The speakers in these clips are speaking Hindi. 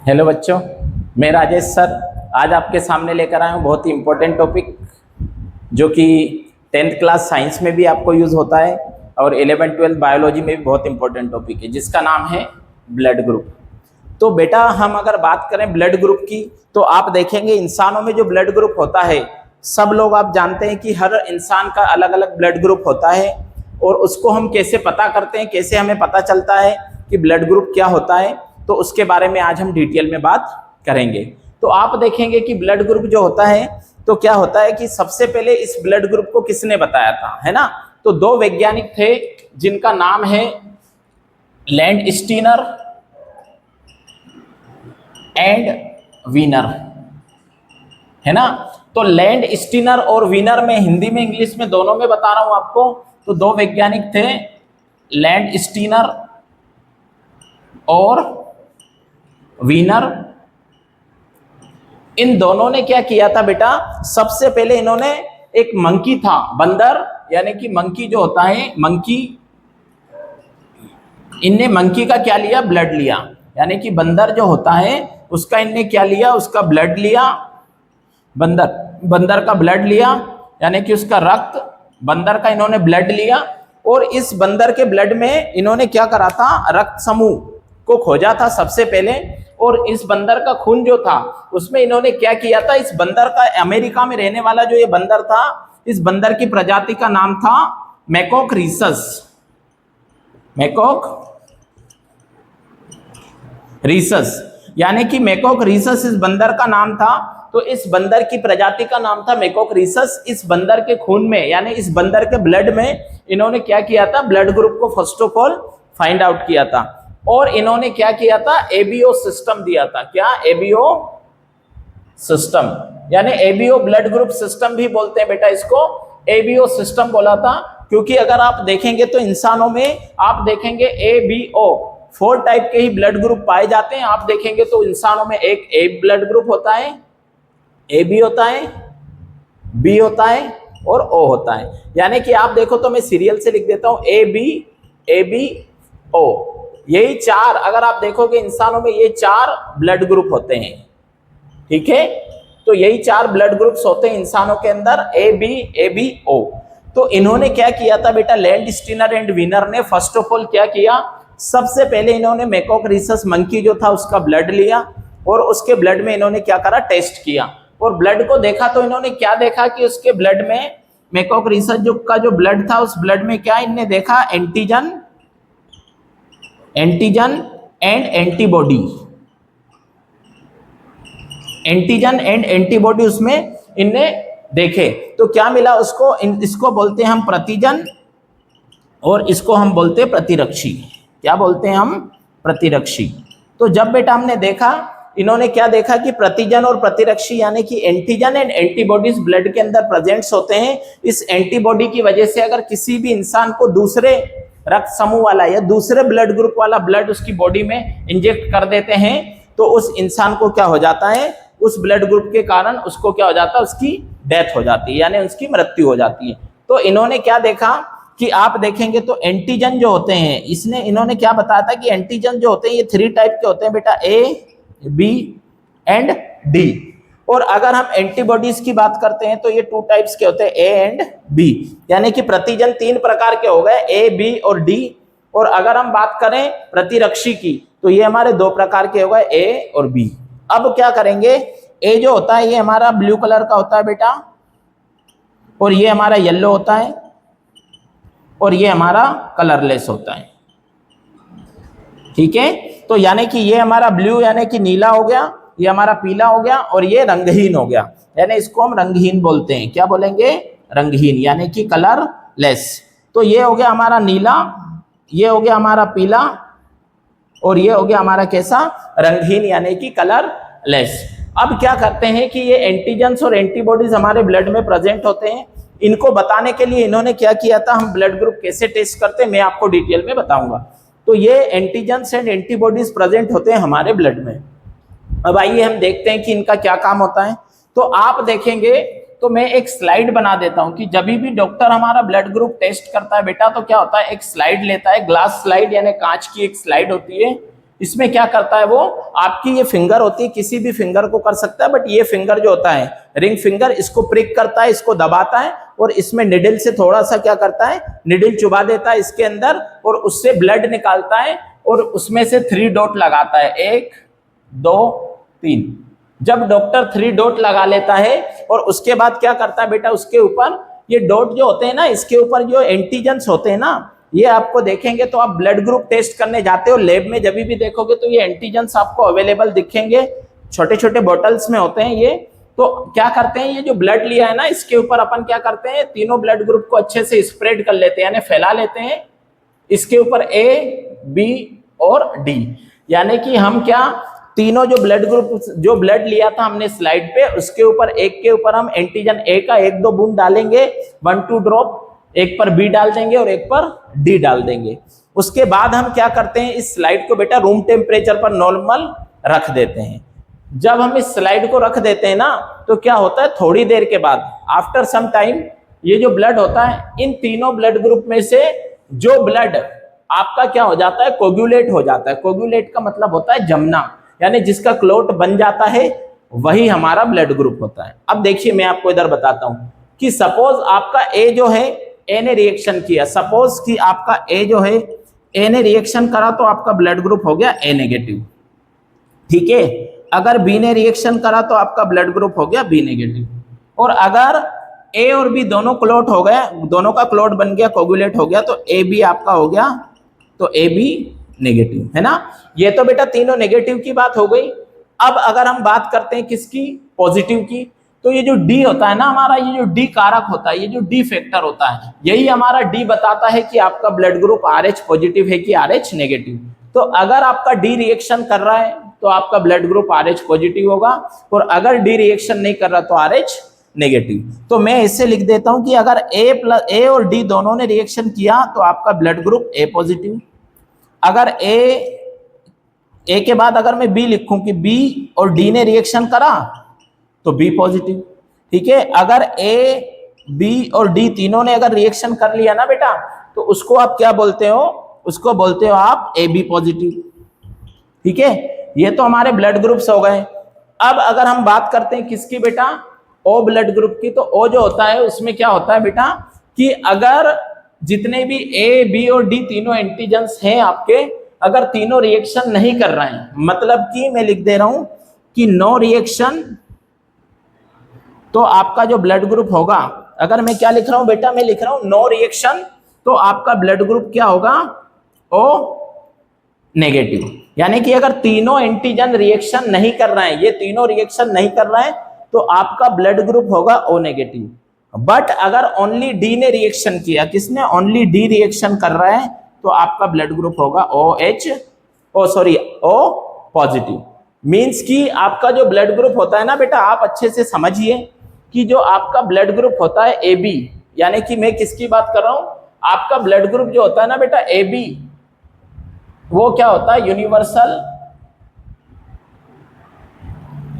हेलो बच्चों, मैं राजेश सर आज आपके सामने लेकर आया हूँ बहुत ही इम्पोर्टेंट टॉपिक जो कि 10th क्लास साइंस में भी आपको यूज़ होता है और 11th-12th बायोलॉजी में भी बहुत इंपॉर्टेंट टॉपिक है जिसका नाम है ब्लड ग्रुप। तो बेटा हम अगर बात करें ब्लड ग्रुप की तो आप देखेंगे इंसानों में जो ब्लड ग्रुप होता है, सब लोग आप जानते हैं कि हर इंसान का अलग अलग ब्लड ग्रुप होता है और उसको हम कैसे पता करते हैं, कैसे हमें पता चलता है कि ब्लड ग्रुप क्या होता है, तो उसके बारे में आज हम डिटेल में बात करेंगे। तो आप देखेंगे कि ब्लड ग्रुप जो होता है तो क्या होता है कि सबसे पहले इस ब्लड ग्रुप को किसने बताया था, है ना। तो दो वैज्ञानिक थे जिनका नाम है लैंड स्टीनर एंड वीनर, है ना। तो लैंड स्टीनर और वीनर में हिंदी में इंग्लिश में दोनों में बता रहा हूं आपको। तो दो वैज्ञानिक थे लैंड स्टीनर और वीनर। इन दोनों ने क्या किया था बेटा, सबसे पहले इन्होंने एक मंकी था, बंदर यानी कि मंकी जो होता है मंकी, इनने मंकी का क्या लिया, ब्लड लिया। यानी कि बंदर जो होता है उसका इनने क्या लिया, उसका ब्लड लिया। बंदर का ब्लड लिया यानी कि उसका रक्त, बंदर का इन्होंने ब्लड लिया और इस बंदर के ब्लड में इन्होंने क्या करा था, रक्त समूह को खोजा था सबसे पहले। और इस बंदर का खून जो था उसमें इन्होंने क्या किया था, इस बंदर का अमेरिका में रहने वाला जो ये बंदर था, इस बंदर की प्रजाति का नाम था मैकॉक रीसस। मैकॉक रीसस यानी कि मैकॉक रीसस इस बंदर का नाम था। तो इस बंदर की प्रजाति का नाम था मैकॉक रीसस। इस बंदर के खून में यानी इस बंदर के ब्लड में इन्होंने क्या किया था, ब्लड ग्रुप को first of all find out किया था। और इन्होंने क्या किया था, एबीओ सिस्टम दिया था। क्या, एबीओ सिस्टम, यानी एबीओ ब्लड ग्रुप सिस्टम भी बोलते हैं बेटा इसको, एबीओ सिस्टम बोला था। क्योंकि अगर आप देखेंगे तो इंसानों में आप देखेंगे एबीओ 4 टाइप के ही ब्लड ग्रुप पाए जाते हैं। आप देखेंगे तो इंसानों में एक ए ब्लड ग्रुप होता है, ए बी होता है, बी होता है और ओ होता है। यानी कि आप देखो तो मैं सीरियल से लिख देता हूं ए बी ओ, यही 4, अगर आप देखोगे इंसानों में ये 4 ब्लड ग्रुप होते हैं, ठीक है। तो यही 4 ब्लड ग्रुप्स होते हैं इंसानों के अंदर, ए बी ओ। तो इन्होंने क्या किया था बेटा, लैंड स्टीनर एंड वीनर ने फर्स्ट ऑफ ऑल क्या किया, सबसे पहले इन्होंने मैकॉक रीसस मंकी जो था उसका ब्लड लिया और उसके ब्लड में इन्होंने क्या करा, टेस्ट किया। और ब्लड को देखा तो इन्होंने क्या देखा कि उसके ब्लड में, मैकॉक रीसस जो ब्लड था उस ब्लड में क्या इन्होंने देखा, antigen and antibody, antigen and antibody उसमें इनने देखे। तो क्या मिला उसको, इसको बोलते हैं हम प्रतिजन और इसको हम बोलते हैं प्रतिरक्षी। क्या बोलते हैं हम, प्रतिरक्षी। तो जब बेटा हमने देखा, इन्होंने क्या देखा कि प्रतिजन और प्रतिरक्षी यानी कि एंटीजन एंड एंटीबॉडीज ब्लड के अंदर प्रेजेंट्स होते हैं। इस एंटीबॉडी की वजह से अगर किसी भी इंसान को दूसरे रक्त समूह वाला या दूसरे ब्लड ग्रुप वाला ब्लड उसकी बॉडी में इंजेक्ट कर देते हैं तो उस इंसान को क्या हो जाता है, उस ब्लड ग्रुप के कारण उसको क्या हो जाता है, उसकी डेथ हो जाती है यानी उसकी मृत्यु हो जाती है। तो इन्होंने क्या देखा कि आप देखेंगे तो एंटीजन जो होते हैं, इन्होंने क्या बताया था कि एंटीजन जो होते हैं ये 3 टाइप के होते हैं बेटा, ए बी एंड डी। और अगर हम एंटीबॉडीज की बात करते हैं तो ये 2 टाइप्स के होते हैं, ए एंड बी। यानी कि प्रतिजन 3 प्रकार के हो गए, ए बी और डी। और अगर हम बात करें प्रतिरक्षी की तो ये हमारे 2 प्रकार के हो गए, ए और बी। अब क्या करेंगे, ए जो होता है ये हमारा ब्लू कलर का होता है बेटा और ये हमारा येलो होता है और ये हमारा कलरलेस होता है, ठीक है। तो यानी कि ये हमारा ब्लू यानी कि नीला हो गया, ये हमारा पीला हो गया और ये रंगहीन हो गया, यानी इसको हम रंगहीन बोलते हैं। क्या बोलेंगे, रंगहीन यानी कि कलरलेस। तो ये हो गया हमारा नीला, ये हो गया हमारा पीला और ये हो गया हमारा कैसा, रंगहीन यानी कि कलरलेस। अब क्या करते हैं कि ये एंटीजन्स और एंटीबॉडीज हमारे ब्लड में प्रेजेंट होते हैं। इनको बताने के लिए इन्होंने क्या किया था, हम ब्लड ग्रुप कैसे टेस्ट करते हैं मैं आपको डिटेल में बताऊंगा। तो ये एंटीजन्स एंड एंटीबॉडीज प्रेजेंट होते हैं हमारे ब्लड में। अब आइए हम देखते हैं कि इनका क्या काम होता है। तो आप देखेंगे तो मैं एक स्लाइड बना देता हूं कि जब भी डॉक्टर हमारा ब्लड ग्रुप टेस्ट करता है बेटा तो क्या होता है, एक स्लाइड लेता है, ग्लास स्लाइड यानी कांच की एक स्लाइड होती है। इसमें क्या करता है वो, आपकी ये फिंगर होती है, किसी भी फिंगर को कर सकता है, बट ये फिंगर जो होता है रिंग फिंगर, इसको प्रिक करता है, इसको दबाता है और इसमें निडल से थोड़ा सा क्या करता है, निडल चुबा देता है इसके अंदर और उससे ब्लड निकालता है और उसमें से 3 डॉट लगाता है, 1 2 3। जब डॉक्टर 3 डॉट लगा लेता है और उसके बाद क्या करता है बेटा, उसके ऊपर ये डॉट जो होते हैं ना, इसके ऊपर जो एंटीजेंस होते हैं ना, ये आपको देखेंगे तो आप ब्लड ग्रुप टेस्ट करने जाते हो लैब में, जब भी देखोगे तो ये एंटीजेंस आपको अवेलेबल दिखेंगे, छोटे छोटे बॉटल्स में होते हैं ये। तो क्या करते हैं, ये जो ब्लड लिया है ना, इसके ऊपर अपन क्या करते हैं, तीनों ब्लड ग्रुप को अच्छे से स्प्रेड कर लेते हैं, यानी फैला लेते हैं इसके ऊपर ए बी और डी, यानी कि हम क्या, तीनों जो ब्लड ग्रुप, जो ब्लड लिया था हमने स्लाइड पे, उसके ऊपर एक के ऊपर हम एंटीजन ए का 1-2 बूंद डालेंगे, 1-2 ड्रॉप, एक पर बी डाल देंगे और एक पर डी डाल देंगे। उसके बाद हम क्या करते हैं, इस स्लाइड को बेटा रूम टेम्परेचर पर नॉर्मल रख देते हैं। जब हम इस स्लाइड को रख देते हैं ना, तो क्या होता है, थोड़ी देर के बाद आफ्टर सम टाइम ये जो ब्लड होता है, इन तीनों ब्लड ग्रुप में से जो ब्लड आपका क्या हो जाता है, कोगुलेट हो जाता है। कोगुलेट का मतलब होता है जमना, यानी जिसका क्लोट बन जाता है वही हमारा ब्लड ग्रुप होता है। अब देखिए मैं आपको इधर बताता हूं कि सपोज आपका ए जो है, ए ने रिएक्शन किया, सपोज कि आपका ए जो है, ए ने रिएक्शन करा तो आपका ब्लड ग्रुप हो गया ए नेगेटिव, ठीक है। अगर बी ने रिएक्शन करा तो आपका ब्लड ग्रुप हो गया बी नेगेटिव, और अगर ए और बी दोनों क्लोट हो गए, दोनों का क्लोट बन गया, कोगुलेट हो गया, तो ए बी आपका हो गया, तो ए बी नेगेटिव, है ना। ये तो बेटा तीनों नेगेटिव की बात हो गई। अब अगर हम बात करते हैं किसकी, पॉजिटिव की, तो ये जो डी होता है ना हमारा, ये जो डी कारक होता है, ये जो डी फैक्टर होता है, यही हमारा डी बताता है कि आपका ब्लड ग्रुप RH पॉजिटिव है कि RH नेगेटिव। तो अगर आपका डी रिएक्शन कर रहा है तो आपका ब्लड ग्रुप RH पॉजिटिव होगा, और अगर डी रिएक्शन नहीं कर रहा तो RH नेगेटिव। तो मैं इससे लिख देता हूं कि अगर ए और डी दोनों ने रिएक्शन किया तो आपका ब्लड ग्रुप ए पॉजिटिव। अगर ए के बाद अगर मैं बी लिखूं कि बी और डी ने रिएक्शन करा तो बी पॉजिटिव, ठीक है। अगर ए बी और डी तीनों ने अगर रिएक्शन कर लिया ना बेटा, तो उसको आप क्या बोलते हो, उसको बोलते हो आप ए बी पॉजिटिव, ठीक है। ये तो हमारे ब्लड ग्रुप्स हो गए। अब अगर हम बात करते हैं किसकी बेटा, ओ ब्लड ग्रुप की, तो ओ जो होता है उसमें क्या होता है बेटा, कि अगर जितने भी ए बी और डी तीनों एंटीजेंस हैं आपके, अगर तीनों रिएक्शन नहीं कर रहे हैं, मतलब कि मैं लिख दे रहा हूं कि नो रिएक्शन, तो आपका जो ब्लड ग्रुप होगा, अगर मैं क्या लिख रहा हूं बेटा, मैं लिख रहा हूं नो रिएक्शन, तो आपका ब्लड ग्रुप क्या होगा, ओ नेगेटिव। यानी कि अगर तीनों एंटीजन रिएक्शन नहीं कर रहे हैं, ये तीनों रिएक्शन नहीं कर रहे हैं, तो आपका ब्लड ग्रुप होगा ओ नेगेटिव। बट अगर ओनली डी ने रिएक्शन किया, किसने, ओनली डी रिएक्शन कर रहा है, तो आपका ब्लड ग्रुप होगा ओ पॉजिटिव। मींस कि आपका जो ब्लड ग्रुप होता है ना बेटा, आप अच्छे से समझिए कि जो आपका ब्लड ग्रुप होता है ए बी, यानी कि मैं किसकी बात कर रहा हूं, आपका ब्लड ग्रुप जो होता है ना बेटा ए बी, वो क्या होता है,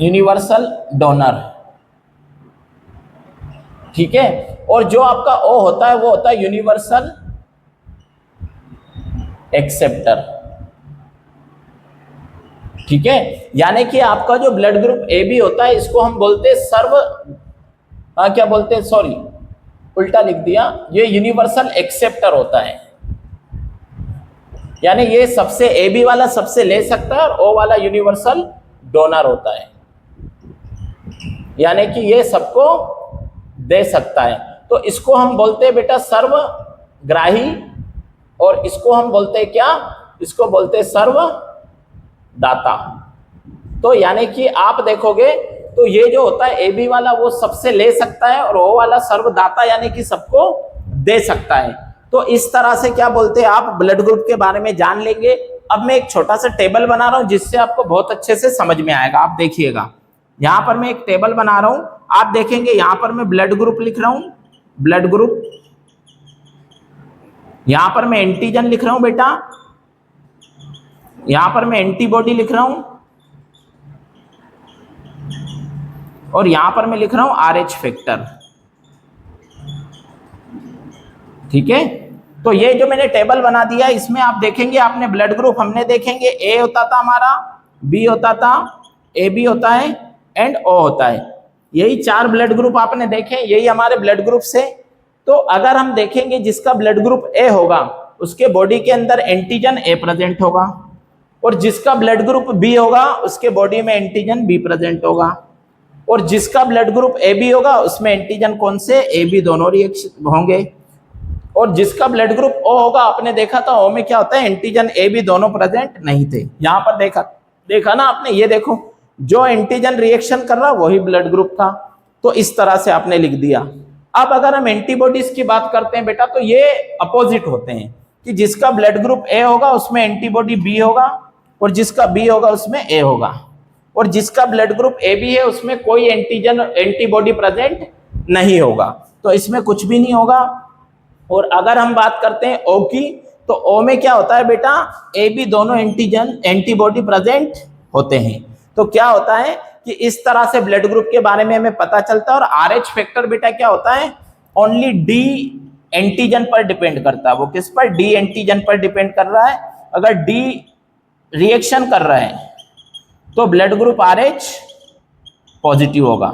यूनिवर्सल डोनर, ठीक है। और जो आपका ओ होता है वो होता है यूनिवर्सल एक्सेप्टर, ठीक है। यानी कि आपका जो ब्लड ग्रुप ए बी होता है, इसको हम बोलते हैं क्या बोलते हैं, सॉरी उल्टा लिख दिया, ये यूनिवर्सल एक्सेप्टर होता है। यानी ये सबसे ए बी वाला सबसे ले सकता है और ओ वाला यूनिवर्सल डोनर होता है, यानी कि ये सबको दे सकता है। तो इसको हम बोलते हैं बेटा सर्वग्राही, और इसको हम बोलते हैं क्या, इसको बोलते हैं सर्वदाता। तो यानी कि आप देखोगे तो ये जो होता है ए बी वाला वो सबसे ले सकता है, और ओ वाला सर्वदाता यानी कि सबको दे सकता है। तो इस तरह से क्या बोलते हैं, आप ब्लड ग्रुप के बारे में जान लेंगे। अब मैं एक छोटा सा टेबल बना रहा हूं जिससे आपको बहुत अच्छे से समझ में आएगा। आप देखिएगा, यहां पर मैं एक टेबल बना रहा हूं, आप देखेंगे यहां पर मैं ब्लड ग्रुप लिख रहा हूं, ब्लड ग्रुप, यहां पर मैं एंटीजन लिख रहा हूं बेटा, यहां पर मैं एंटीबॉडी लिख रहा हूं, और यहां पर मैं लिख रहा हूं RH फैक्टर, ठीक है। तो ये जो मैंने टेबल बना दिया इसमें आप देखेंगे, आपने ब्लड ग्रुप हमने देखेंगे ए होता था हमारा, बी होता था, ए बी होता है एंड ओ होता है। यही 4 ब्लड ग्रुप आपने देखे, यही हमारे ब्लड ग्रुप से। तो अगर हम देखेंगे जिसका ब्लड ग्रुप ए होगा उसके बॉडी के अंदर एंटीजन ए प्रेजेंट होगा, और जिसका ब्लड ग्रुप बी होगा उसके बॉडी में एंटीजन बी प्रेजेंट होगा, और जिसका ब्लड ग्रुप ए बी होगा उसमें एंटीजन कौन से, ए बी दोनों रिएक्शन होंगे। और जिसका ब्लड ग्रुप ओ होगा, आपने देखा था ओ में क्या होता है, एंटीजन ए बी दोनों प्रेजेंट नहीं थे। यहां पर देखा ना आपने, ये देखो जो एंटीजन रिएक्शन कर रहा वही ब्लड ग्रुप था। तो इस तरह से आपने लिख दिया। अब अगर हम एंटीबॉडीज की बात करते हैं बेटा, तो ये अपोजिट होते हैं कि जिसका ब्लड ग्रुप ए होगा उसमें एंटीबॉडी बी होगा, और जिसका बी होगा उसमें ए होगा, और जिसका ब्लड ग्रुप ए बी है उसमें कोई एंटीबॉडी प्रेजेंट नहीं होगा, तो इसमें कुछ भी नहीं होगा। और अगर हम बात करते हैं ओ की, तो ओ में क्या होता है बेटा, ए बी दोनों एंटीबॉडी प्रेजेंट होते हैं। तो क्या होता है कि इस तरह से ब्लड ग्रुप के बारे में हमें पता चलता है। और आरएच फैक्टर बेटा क्या होता है, ओनली डी एंटीजन पर डिपेंड करता है। वो किस पर, डी एंटीजन पर डिपेंड कर रहा है। अगर डी रिएक्शन कर रहा है तो ब्लड ग्रुप आरएच पॉजिटिव होगा,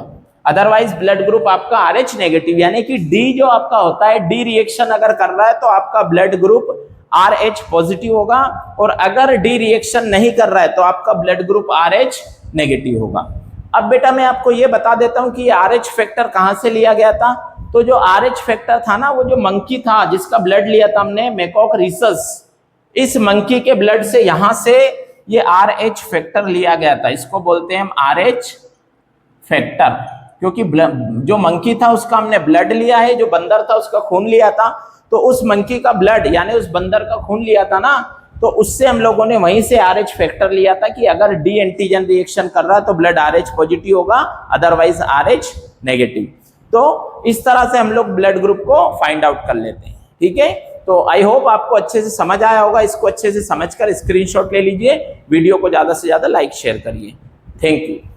अदरवाइज ब्लड ग्रुप आपका आरएच नेगेटिव, यानी कि डी जो आपका होता है, डी रिएक्शन अगर कर रहा है तो आपका ब्लड ग्रुप आरएच पॉजिटिव होगा, और अगर डी रिएक्शन नहीं कर रहा है तो आपका ब्लड ग्रुप आरएच नेगेटिव होगा। अब बेटा मैं आपको ये बता देता हूं कि ये आरएच फैक्टर कहां से लिया गया था। तो जो आरएच फैक्टर था ना, वो जो मंकी था जिसका ब्लड लिया था हमने, मैकॉक रीसस, इस मंकी के ब्लड से यहां से ये आरएच फैक्टर लिया गया था। इसको बोलते हैं हम आरएच फैक्टर, क्योंकि जो मंकी था उसका हमने ब्लड लिया है, जो बंदर था उसका खून लिया था। तो उस मंकी का ब्लड यानी उस बंदर का खून लिया था ना, तो उससे हम लोगों ने वहीं से आरएच फैक्टर लिया था कि अगर डी एंटीजन रिएक्शन कर रहा है तो ब्लड आरएच पॉजिटिव होगा, अदरवाइज आरएच नेगेटिव। तो इस तरह से हम लोग ब्लड ग्रुप को फाइंड आउट कर लेते हैं। ठीक है, तो आई होप आपको अच्छे से समझ आया होगा। इसको अच्छे से समझकर स्क्रीनशॉट ले लीजिए, वीडियो को ज्यादा से ज्यादा लाइक शेयर करिए। Thank you.